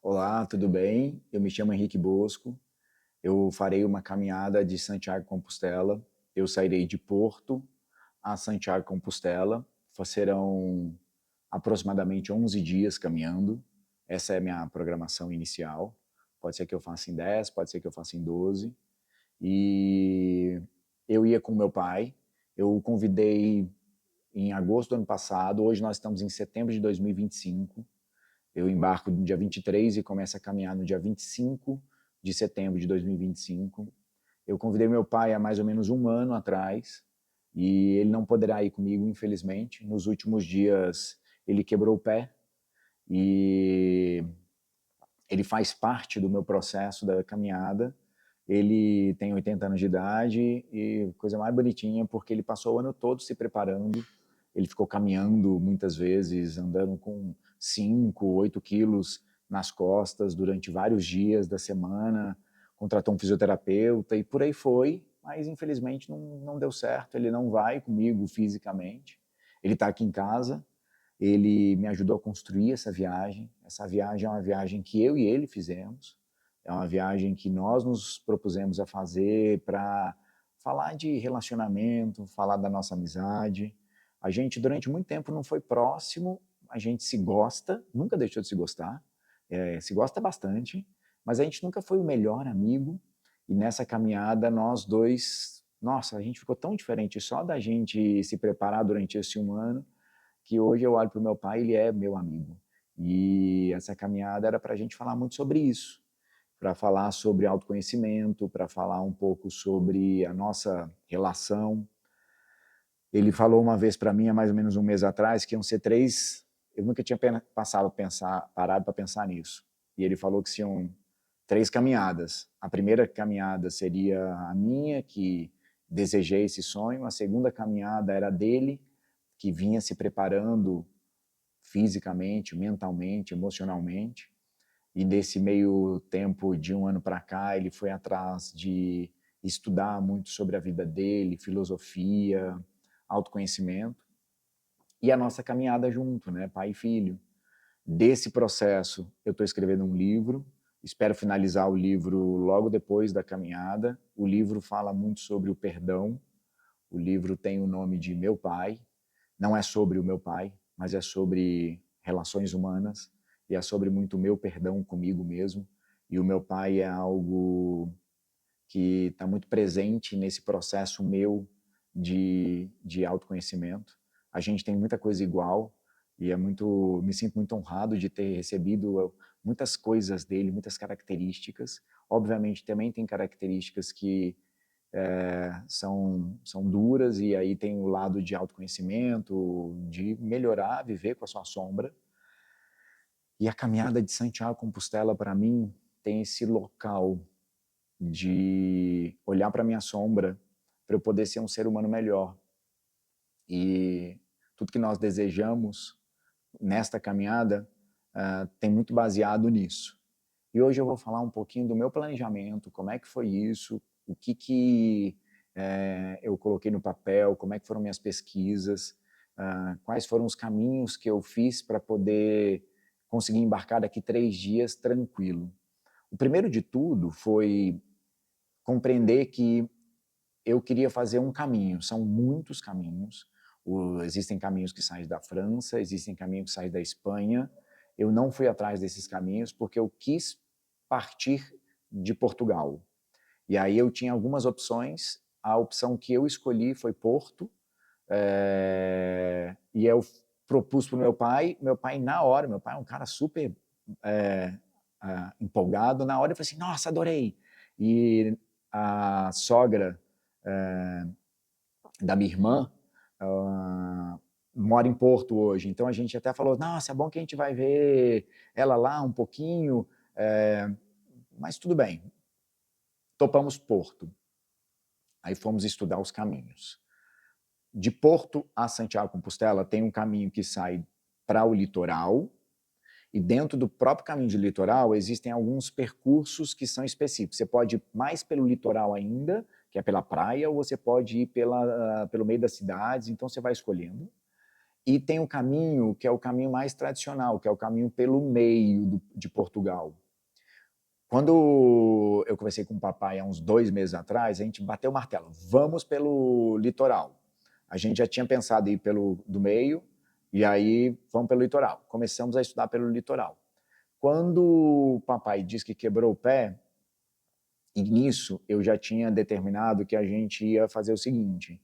Olá, tudo bem? Eu me chamo Henrique Bosco. Eu farei uma caminhada de Santiago Compostela. Eu sairei de Porto a Santiago Compostela. Serão aproximadamente 11 dias caminhando. Essa é a minha programação inicial. Pode ser que eu faça em 10, pode ser que eu faça em 12. E eu ia com meu pai. Eu o convidei em agosto do ano passado. Hoje nós estamos em setembro de 2025. Eu embarco no dia 23 e começo a caminhar no dia 25 de setembro de 2025. Eu convidei meu pai há mais ou menos um ano atrás e ele não poderá ir comigo, infelizmente. Nos últimos dias ele quebrou o pé e ele faz parte do meu processo da caminhada. Ele tem 80 anos de idade e coisa mais bonitinha, porque ele passou o ano todo se preparando. Ele ficou caminhando muitas vezes, andando com 5, 8 quilos nas costas durante vários dias da semana, contratou um fisioterapeuta e por aí foi, mas infelizmente não deu certo, ele não vai comigo fisicamente. Ele está aqui em casa, ele me ajudou a construir essa viagem. Essa viagem é uma viagem que eu e ele fizemos. É uma viagem que nós nos propusemos a fazer para falar de relacionamento, falar da nossa amizade. A gente, durante muito tempo, não foi próximo, a gente se gosta, nunca deixou de se gostar, se gosta bastante, mas a gente nunca foi o melhor amigo. E nessa caminhada, nós dois, nossa, a gente ficou tão diferente só da gente se preparar durante esse um ano, que hoje eu olho para o meu pai, ele é meu amigo. E essa caminhada era para a gente falar muito sobre isso, para falar sobre autoconhecimento, para falar um pouco sobre a nossa relação. Ele falou uma vez para mim, há mais ou menos um mês atrás, que iam ser 3, eu nunca tinha parado para pensar nisso. E ele falou que iam 3 caminhadas. A primeira caminhada seria a minha, que desejei esse sonho. A segunda caminhada era dele, que vinha se preparando fisicamente, mentalmente, emocionalmente. E desse meio tempo de um ano para cá, ele foi atrás de estudar muito sobre a vida dele, filosofia, autoconhecimento. E a nossa caminhada junto, né, pai e filho. Desse processo, eu estou escrevendo um livro, espero finalizar o livro logo depois da caminhada. O livro fala muito sobre o perdão. O livro tem o nome de Meu Pai. Não é sobre o meu pai, mas é sobre relações humanas e é sobre muito meu perdão comigo mesmo. E o meu pai é algo que está muito presente nesse processo meu de autoconhecimento. A gente tem muita coisa igual e me sinto muito honrado de ter recebido muitas coisas dele, muitas características. Obviamente também tem características que são duras, e aí tem o lado de autoconhecimento, de melhorar, viver com a sua sombra. E a caminhada de Santiago Compostela, para mim, tem esse local de olhar para minha sombra para eu poder ser um ser humano melhor. E tudo que nós desejamos nesta caminhada tem muito baseado nisso. E hoje eu vou falar um pouquinho do meu planejamento, como é que foi isso, o que eu coloquei no papel, como é que foram minhas pesquisas, quais foram os caminhos que eu fiz para poder conseguir embarcar daqui 3 dias tranquilo. O primeiro de tudo foi compreender que eu queria fazer um caminho, são muitos caminhos, existem caminhos que saem da França, existem caminhos que saem da Espanha. Eu não fui atrás desses caminhos porque eu quis partir de Portugal. E aí eu tinha algumas opções, a opção que eu escolhi foi Porto, e eu propus para o meu pai na hora, meu pai é um cara super empolgado, na hora eu falei assim, nossa, adorei. E a sogra da minha irmã mora em Porto hoje, então a gente até falou, nossa, é bom que a gente vai ver ela lá um pouquinho, mas tudo bem, topamos Porto. Aí fomos estudar os caminhos. De Porto a Santiago Compostela tem um caminho que sai para o litoral, e dentro do próprio caminho de litoral existem alguns percursos que são específicos. Você pode ir mais pelo litoral ainda, que é pela praia, ou você pode ir pelo meio das cidades, então você vai escolhendo. E tem o caminho, que é o caminho mais tradicional, que é o caminho pelo meio de Portugal. Quando eu conversei com o papai há uns 2 meses atrás, a gente bateu o martelo, vamos pelo litoral. A gente já tinha pensado em ir pelo do meio, e aí vamos pelo litoral. Começamos a estudar pelo litoral. Quando o papai disse que quebrou o pé, e nisso eu já tinha determinado que a gente ia fazer o seguinte,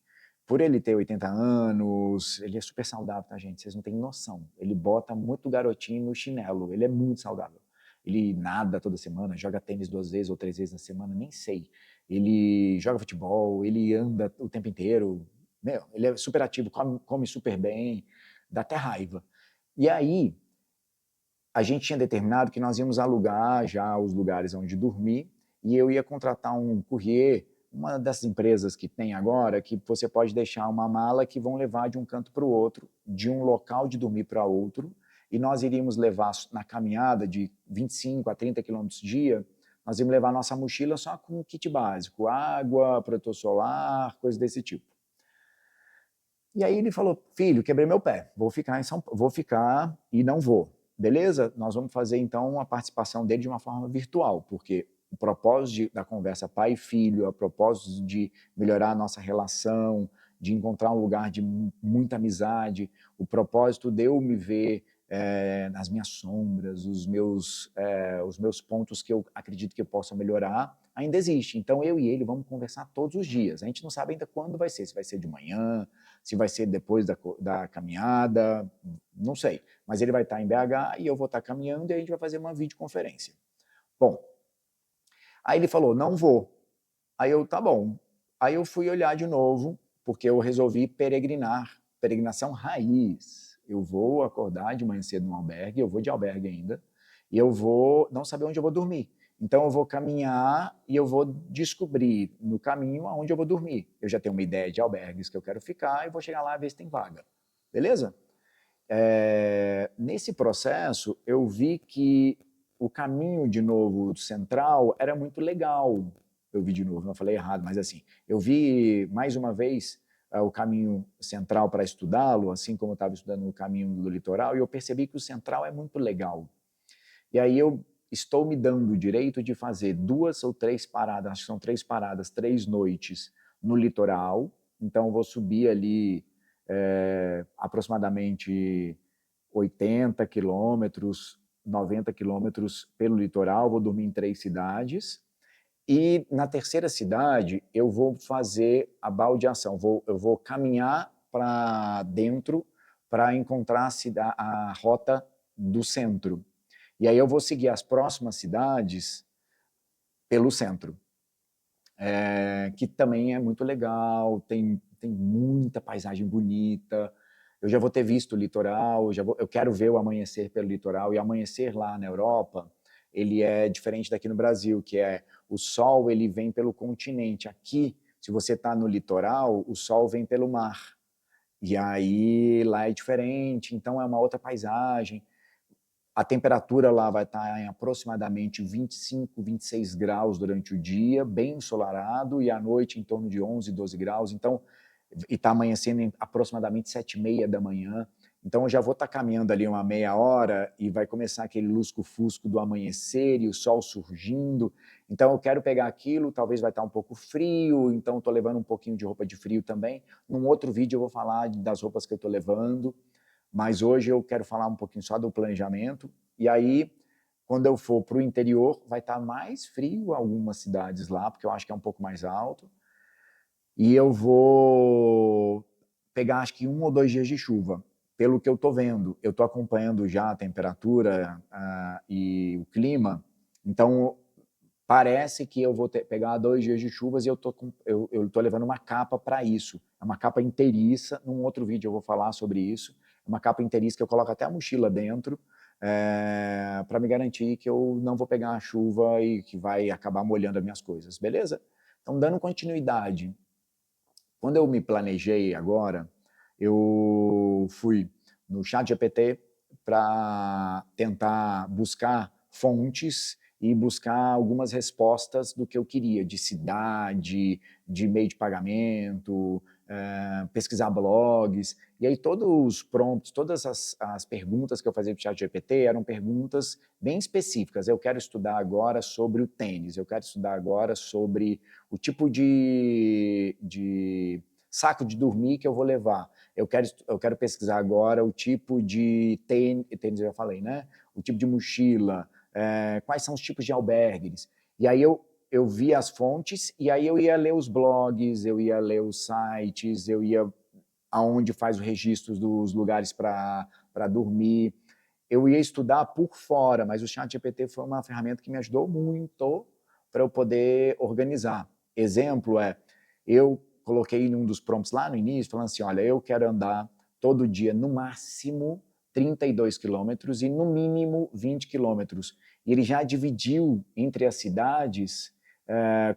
por ele ter 80 anos, ele é super saudável, tá, gente? Vocês não têm noção. Ele bota muito garotinho no chinelo, ele é muito saudável. Ele nada toda semana, joga tênis 2 vezes ou 3 vezes na semana, nem sei. Ele joga futebol, ele anda o tempo inteiro. Meu, ele é super ativo, come super bem, dá até raiva. E aí, a gente tinha determinado que nós íamos alugar já os lugares onde dormir e eu ia contratar um courrier, uma dessas empresas que tem agora, que você pode deixar uma mala que vão levar de um canto para o outro, de um local de dormir para outro, e nós iríamos levar na caminhada de 25 a 30 quilômetros dia, nós íamos levar nossa mochila só com um kit básico, água, protetor solar, coisas desse tipo. E aí ele falou, filho, quebrei meu pé, vou ficar e não vou. Beleza? Nós vamos fazer então a participação dele de uma forma virtual, porque o propósito da conversa pai e filho, a propósito de melhorar a nossa relação, de encontrar um lugar de muita amizade, o propósito de eu me ver nas minhas sombras, os meus pontos que eu acredito que eu possa melhorar, ainda existe. Então eu e ele vamos conversar todos os dias. A gente não sabe ainda quando vai ser, se vai ser de manhã, se vai ser depois da caminhada, não sei. Mas ele vai estar em BH e eu vou estar caminhando e a gente vai fazer uma videoconferência. Bom, aí ele falou, não vou. Aí eu, tá bom. Aí eu fui olhar de novo, porque eu resolvi peregrinação raiz. Eu vou acordar de manhã cedo no albergue, eu vou de albergue ainda, e eu vou não saber onde eu vou dormir. Então eu vou caminhar e eu vou descobrir no caminho aonde eu vou dormir. Eu já tenho uma ideia de albergues que eu quero ficar e vou chegar lá e ver se tem vaga. Beleza? Nesse processo, eu vi que o caminho, de novo, central era muito legal. Eu vi de novo, não falei errado, mas assim, eu vi mais uma vez o caminho central para estudá-lo, assim como eu estava estudando o caminho do litoral, e eu percebi que o central é muito legal. E aí eu estou me dando o direito de fazer 2 ou 3 paradas, acho que são 3 paradas, 3 noites no litoral. Então eu vou subir ali aproximadamente 80 quilômetros, 90 quilômetros pelo litoral, vou dormir em 3 cidades. E na terceira cidade eu vou fazer a baldeação, eu vou caminhar para dentro para encontrar a rota do centro. E aí eu vou seguir as próximas cidades pelo centro, que também é muito legal, tem muita paisagem bonita. Eu já vou ter visto o litoral, eu quero ver o amanhecer pelo litoral, e amanhecer lá na Europa, ele é diferente daqui no Brasil, que é o sol ele vem pelo continente. Aqui, se você está no litoral, o sol vem pelo mar. E aí lá é diferente, então é uma outra paisagem. A temperatura lá vai estar em aproximadamente 25, 26 graus durante o dia, bem ensolarado, e à noite em torno de 11, 12 graus. Então, e está amanhecendo em aproximadamente 7h30 da manhã. Então, eu já vou estar caminhando ali uma meia hora e vai começar aquele lusco-fusco do amanhecer e o sol surgindo. Então, eu quero pegar aquilo, talvez vai estar um pouco frio, então estou levando um pouquinho de roupa de frio também. Num outro vídeo eu vou falar das roupas que eu estou levando. Mas hoje eu quero falar um pouquinho só do planejamento. E aí, quando eu for para o interior, vai estar mais frio algumas cidades lá, porque eu acho que é um pouco mais alto. E eu vou pegar, acho que 1 ou 2 dias de chuva. Pelo que eu estou vendo, eu estou acompanhando já a temperatura e o clima. Então, parece que eu vou pegar 2 dias de chuvas e eu estou levando uma capa para isso. É uma capa inteiriça. Num outro vídeo eu vou falar sobre isso. É uma capa inteiriça que eu coloco até a mochila dentro para me garantir que eu não vou pegar a chuva e que vai acabar molhando as minhas coisas, beleza? Então, dando continuidade, quando eu me planejei agora, eu fui no ChatGPT para tentar buscar fontes e buscar algumas respostas do que eu queria, de cidade, de meio de pagamento, pesquisar blogs, e aí todos os prompts, todas as perguntas que eu fazia para o ChatGPT eram perguntas bem específicas. Eu quero estudar agora sobre o tênis, eu quero estudar agora sobre o tipo de saco de dormir que eu vou levar, eu quero pesquisar agora o tipo de tênis, eu já falei, né? O tipo de mochila, quais são os tipos de albergues. E aí eu via as fontes e aí eu ia ler os blogs, eu ia ler os sites, eu ia aonde faz o registro dos lugares para dormir. Eu ia estudar por fora, mas o ChatGPT foi uma ferramenta que me ajudou muito para eu poder organizar. Exemplo eu coloquei num dos prompts lá no início, falando assim, olha, eu quero andar todo dia no máximo 32 quilômetros e no mínimo 20 quilômetros. E ele já dividiu entre as cidades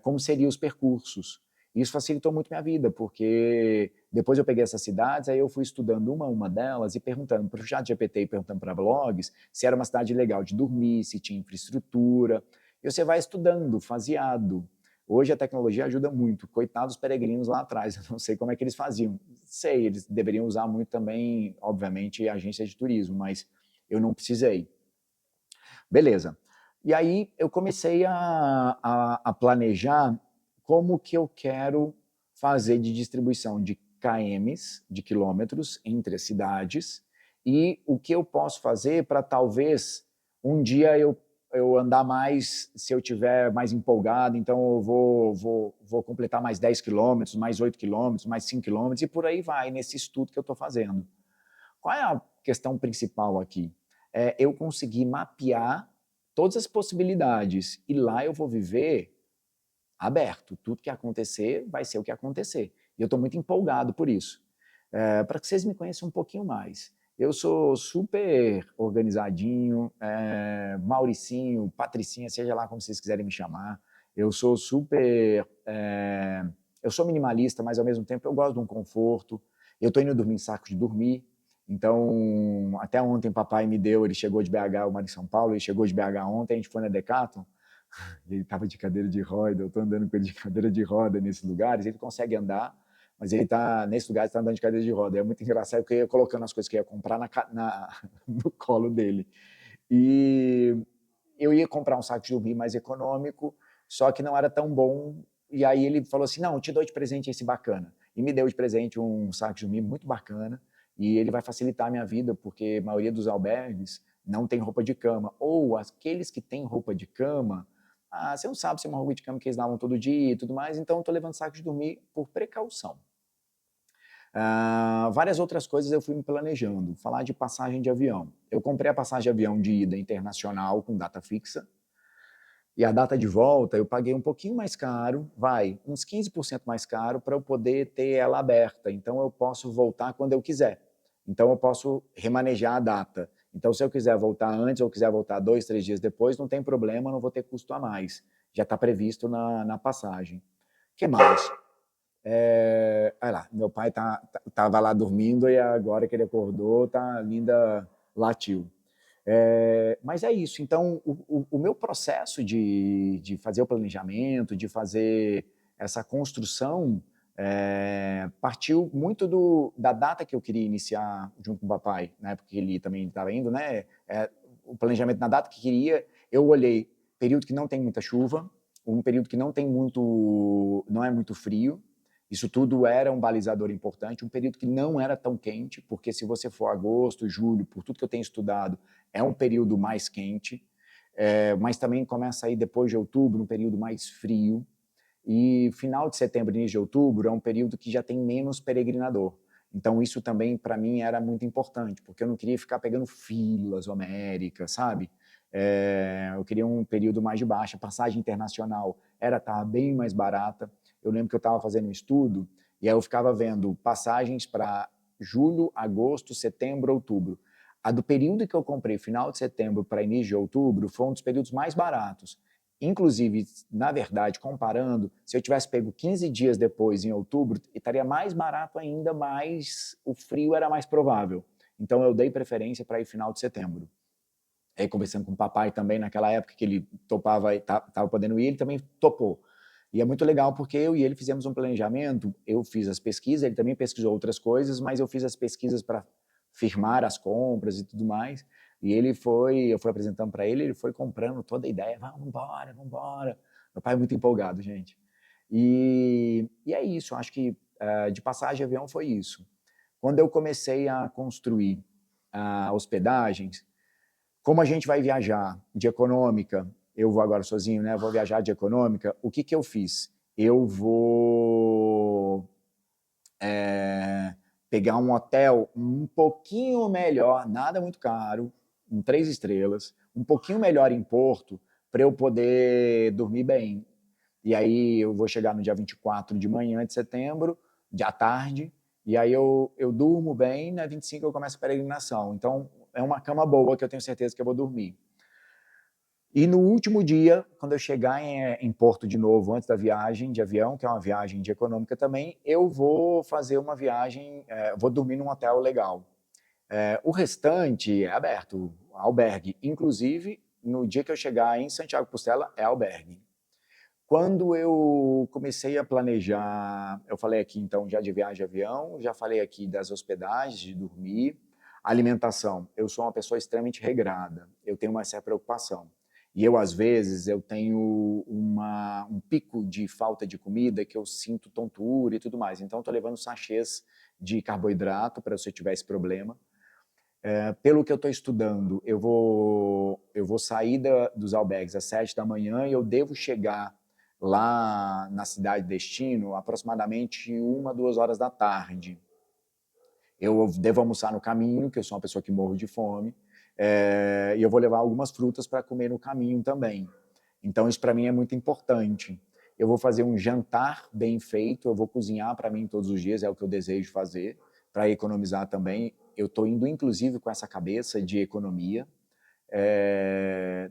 como seriam os percursos. Isso facilitou muito minha vida, porque depois eu peguei essas cidades, aí eu fui estudando uma a uma delas e perguntando para o ChatGPT e perguntando para blogs se era uma cidade legal de dormir, se tinha infraestrutura. E você vai estudando, faseado. Hoje a tecnologia ajuda muito. Coitados peregrinos lá atrás, eu não sei como é que eles faziam. Sei, eles deveriam usar muito também, obviamente, agências de turismo, mas eu não precisei. Beleza. E aí eu comecei a planejar como que eu quero fazer de distribuição de KMs, de quilômetros, entre as cidades, e o que eu posso fazer para talvez um dia eu andar mais, se eu tiver mais empolgado, então eu vou completar mais 10 quilômetros, mais 8 quilômetros, mais 5 quilômetros, e por aí vai, nesse estudo que eu estou fazendo. Qual é a questão principal aqui? Eu conseguir mapear todas as possibilidades, e lá eu vou viver aberto. Tudo que acontecer vai ser o que acontecer. E eu estou muito empolgado por isso. Para que vocês me conheçam um pouquinho mais. Eu sou super organizadinho, Mauricinho, Patricinha, seja lá como vocês quiserem me chamar. Eu sou super... eu sou minimalista, mas ao mesmo tempo eu gosto de um conforto. Eu estou indo dormir em saco de dormir. Então, até ontem papai me deu, ele chegou de BH, eu moro em São Paulo, ele chegou de BH ontem, a gente foi na Decathlon, ele estava de cadeira de roda, eu estou andando com ele de cadeira de roda nesses lugares, ele consegue andar, mas ele está, nesse lugar, está andando de cadeira de roda. É muito engraçado, porque eu ia colocando as coisas que eu ia comprar no colo dele. E eu ia comprar um saco de dormir mais econômico, só que não era tão bom, e aí ele falou assim, não, eu te dou de presente esse bacana. E me deu de presente um saco de dormir muito bacana, e ele vai facilitar a minha vida, porque a maioria dos albergues não tem roupa de cama, ou aqueles que têm roupa de cama, você não sabe se é uma roupa de cama que eles lavam todo dia e tudo mais, então eu estou levando saco de dormir por precaução. Várias outras coisas eu fui me planejando. Falar de passagem de avião. Eu comprei a passagem de avião de ida internacional com data fixa, e a data de volta eu paguei um pouquinho mais caro, uns 15% mais caro, para eu poder ter ela aberta. Então eu posso voltar quando eu quiser. Então eu posso remanejar a data. Então se eu quiser voltar antes ou quiser voltar 2, 3 dias depois, não tem problema, não vou ter custo a mais. Já está previsto na passagem. O que mais? Olha lá, meu pai tava lá dormindo e agora que ele acordou, tá linda, latiu. Mas é isso. Então, o meu processo de fazer o planejamento, de fazer essa construção, partiu muito da data que eu queria iniciar junto com o papai, na época que ele também estava indo, né? O planejamento na data que queria, eu olhei período que não tem muita chuva, um período que não é muito frio. Isso tudo era um balizador importante, um período que não era tão quente, porque se você for agosto, julho, por tudo que eu tenho estudado, é um período mais quente, mas também começa aí depois de outubro, um período mais frio, e final de setembro, início de outubro, é um período que já tem menos peregrinador. Então isso também, para mim, era muito importante, porque eu não queria ficar pegando filas homéricas, sabe? Eu queria um período mais de baixa, passagem internacional estava bem mais barata. Eu lembro que eu estava fazendo um estudo, e aí eu ficava vendo passagens para julho, agosto, setembro, outubro. A do período que eu comprei, final de setembro para início de outubro, foi um dos períodos mais baratos. Inclusive, na verdade, comparando, se eu tivesse pego 15 dias depois, em outubro, estaria mais barato ainda, mas o frio era mais provável. Então eu dei preferência para ir final de setembro. Aí conversando com o papai também, naquela época que ele topava, estava podendo ir, ele também topou. E é muito legal porque eu e ele fizemos um planejamento, eu fiz as pesquisas, ele também pesquisou outras coisas, mas eu fiz as pesquisas para firmar as compras e tudo mais, e eu fui apresentando para ele, ele foi comprando toda a ideia, vamos embora, vamos embora. Meu pai é muito empolgado, gente. E é isso, acho que de passagem de avião foi isso. Quando eu comecei a construir hospedagens, como a gente vai viajar de econômica, eu vou agora sozinho, né? Vou viajar de econômica, o que que eu fiz? Eu vou pegar um hotel um pouquinho melhor, nada muito caro, em 3 estrelas, um pouquinho melhor em Porto, para eu poder dormir bem. E aí eu vou chegar no dia 24 de manhã de setembro, de à tarde, e aí eu durmo bem, na 25 eu começo a peregrinação. Então é uma cama boa que eu tenho certeza que eu vou dormir. E no último dia, quando eu chegar em Porto de novo, antes da viagem de avião, que é uma viagem de econômica também, eu vou fazer uma viagem, vou dormir num hotel legal. O restante é aberto, albergue. Inclusive, no dia que eu chegar em Santiago de Compostela, é albergue. Quando eu comecei a planejar, eu falei aqui então já de viagem de avião, já falei aqui das hospedagens, de dormir, alimentação. Eu sou uma pessoa extremamente regrada, eu tenho uma certa preocupação. E eu, às vezes, eu tenho um pico de falta de comida que eu sinto tontura e tudo mais. Então, estou levando sachês de carboidrato para se eu tiver esse problema. Pelo que eu estou estudando, eu vou sair dos albergues às 7 da manhã e eu devo chegar lá na cidade de destino aproximadamente 1, 2 horas da tarde. Eu devo almoçar no caminho, que eu sou uma pessoa que morro de fome, e eu vou levar algumas frutas para comer no caminho também. Então isso para mim é muito importante. Eu vou fazer um jantar bem feito, eu vou cozinhar para mim todos os dias, é o que eu desejo fazer, para economizar também. Eu estou indo inclusive com essa cabeça de economia,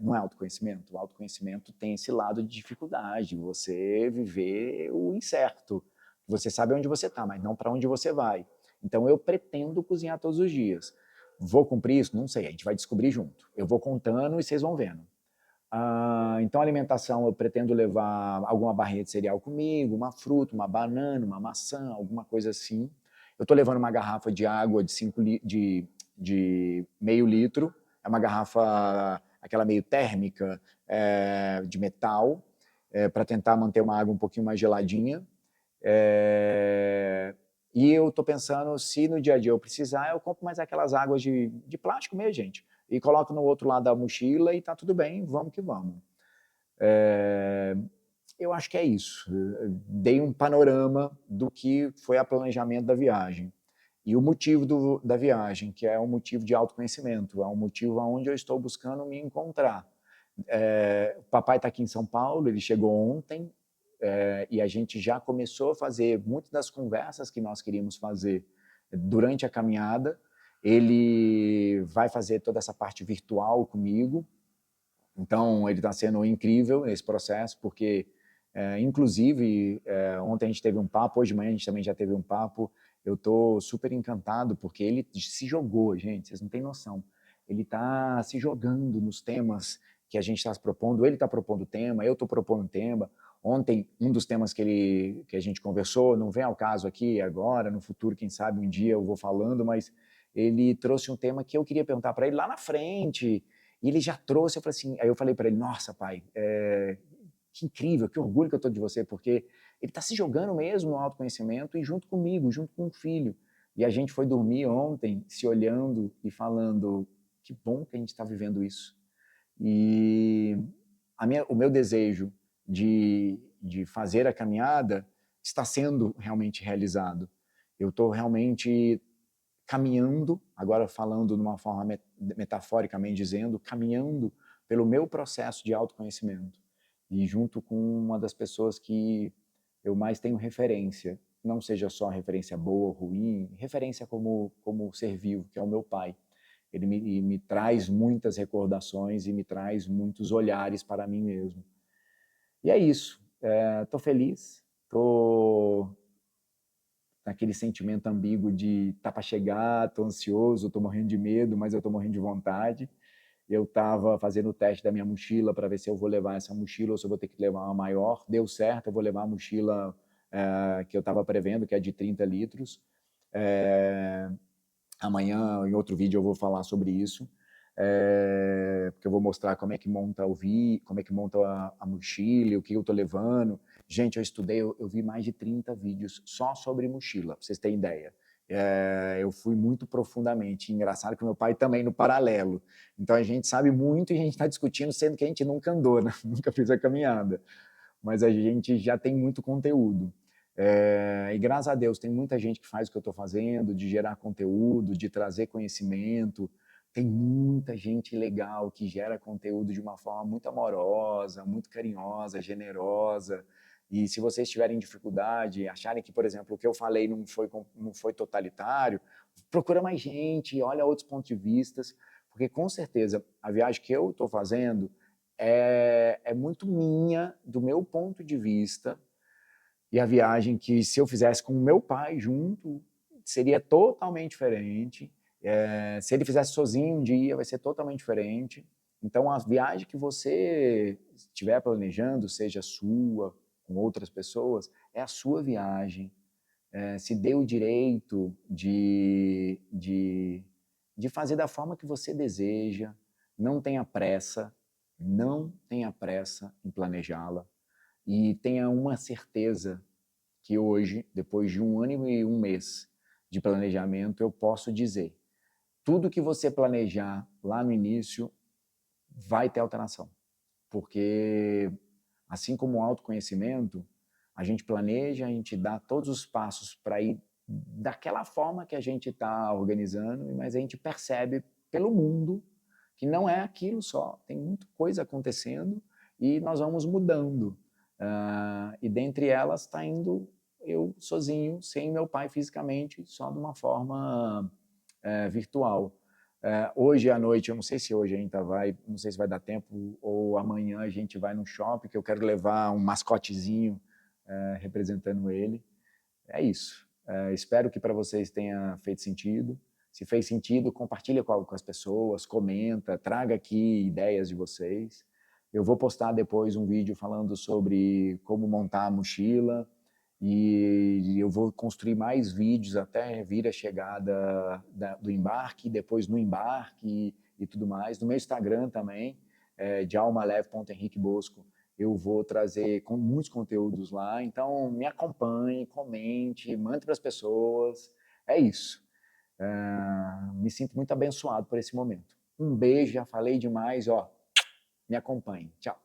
não é autoconhecimento. O autoconhecimento tem esse lado de dificuldade, você viver o incerto. Você sabe onde você está, mas não para onde você vai. Então eu pretendo cozinhar todos os dias. Vou cumprir isso? Não sei, a gente vai descobrir junto. Eu vou contando e vocês vão vendo. Então, alimentação, eu pretendo levar alguma barrinha de cereal comigo, uma fruta, uma banana, uma maçã, alguma coisa assim. Eu estou levando uma garrafa de água de meio litro, é uma garrafa, aquela meio térmica, de metal, para tentar manter uma água um pouquinho mais geladinha. E eu estou pensando, se no dia a dia eu precisar, eu compro mais aquelas águas de plástico mesmo, gente, e coloco no outro lado da mochila e tá tudo bem, vamos que vamos. Eu acho que é isso. Dei um panorama do que foi o planejamento da viagem. E o motivo da viagem, que é um motivo de autoconhecimento, é um motivo onde eu estou buscando me encontrar. O papai está aqui em São Paulo, ele chegou ontem, e a gente já começou a fazer muitas das conversas que nós queríamos fazer durante a caminhada. Ele vai fazer toda essa parte virtual comigo, então ele está sendo incrível nesse processo, porque, inclusive, ontem a gente teve um papo, hoje de manhã a gente também já teve um papo, eu estou super encantado, porque ele se jogou, gente, vocês não têm noção. Ele está se jogando nos temas que a gente está se propondo, ele está propondo tema, eu estou propondo tema. Ontem, um dos temas que a gente conversou, não vem ao caso aqui agora, no futuro, quem sabe um dia eu vou falando, mas ele trouxe um tema que eu queria perguntar para ele lá na frente, e ele já trouxe, eu falei assim, aí eu falei para ele, nossa, pai, que incrível, que orgulho que eu estou de você, porque ele está se jogando mesmo no autoconhecimento e junto comigo, junto com o filho. E a gente foi dormir ontem se olhando e falando, que bom que a gente está vivendo isso. E o meu desejo de fazer a caminhada está sendo realmente realizado. Eu estou realmente caminhando, agora falando de uma forma metaforicamente dizendo, caminhando pelo meu processo de autoconhecimento. E junto com uma das pessoas que eu mais tenho referência, não seja só referência boa ou ruim, referência como ser vivo, que é o meu pai. Ele me traz muitas recordações e me traz muitos olhares para mim mesmo. E é isso. Estou feliz, estou naquele sentimento ambíguo de tá para chegar, tô ansioso, tô morrendo de medo, mas eu tô morrendo de vontade. eu estava fazendo o teste da minha mochila para ver se eu vou levar essa mochila ou se eu vou ter que levar uma maior. Deu certo, eu vou levar a mochila que eu estava prevendo, que é de 30 litros. Amanhã, em outro vídeo, eu vou falar sobre isso, porque eu vou mostrar como é que monta como é que monta a mochila, o que eu estou levando. Gente, eu vi mais de 30 vídeos só sobre mochila, para vocês terem ideia. Eu fui muito profundamente. Engraçado que meu pai também no paralelo. Então a gente sabe muito e a gente está discutindo, sendo que a gente nunca andou, né? Nunca fez a caminhada. Mas a gente já tem muito conteúdo. E graças a Deus tem muita gente que faz o que eu estou fazendo, de gerar conteúdo, de trazer conhecimento. Tem muita gente legal que gera conteúdo de uma forma muito amorosa, muito carinhosa, generosa. E se vocês tiverem dificuldade, acharem que, por exemplo, o que eu falei não foi totalitário, procura mais gente, olha outros pontos de vista, porque com certeza a viagem que eu estou fazendo é muito minha, do meu ponto de vista, e a viagem que, se eu fizesse com o meu pai junto, seria totalmente diferente. Se ele fizesse sozinho um dia, vai ser totalmente diferente. Então, a viagem que você estiver planejando, seja sua, com outras pessoas, é a sua viagem. Se dê o direito de fazer da forma que você deseja. Não tenha pressa, não tenha pressa em planejá-la. E tenha uma certeza que hoje, depois de 1 ano e 1 mês de planejamento, eu posso dizer, tudo que você planejar lá no início vai ter alteração. Porque, assim como o autoconhecimento, a gente planeja, a gente dá todos os passos para ir daquela forma que a gente está organizando, mas a gente percebe pelo mundo que não é aquilo só, tem muita coisa acontecendo e nós vamos mudando. E dentre elas está indo eu sozinho, sem meu pai fisicamente, só de uma forma virtual. Hoje à noite, eu não sei se hoje ainda vai, não sei se vai dar tempo, ou amanhã a gente vai no shopping, que eu quero levar um mascotezinho representando ele. É isso. Espero que para vocês tenha feito sentido. Se fez sentido, compartilha com as pessoas, comenta, traga aqui ideias de vocês. Eu vou postar depois um vídeo falando sobre como montar a mochila e eu vou construir mais vídeos até vir a chegada do embarque, depois no embarque e tudo mais. No meu Instagram também, @almaleve.henriquebosco, eu vou trazer muitos conteúdos lá. Então, me acompanhe, comente, mande para as pessoas. É isso. Me sinto muito abençoado por esse momento. Um beijo, já falei demais. Me acompanhe. Tchau.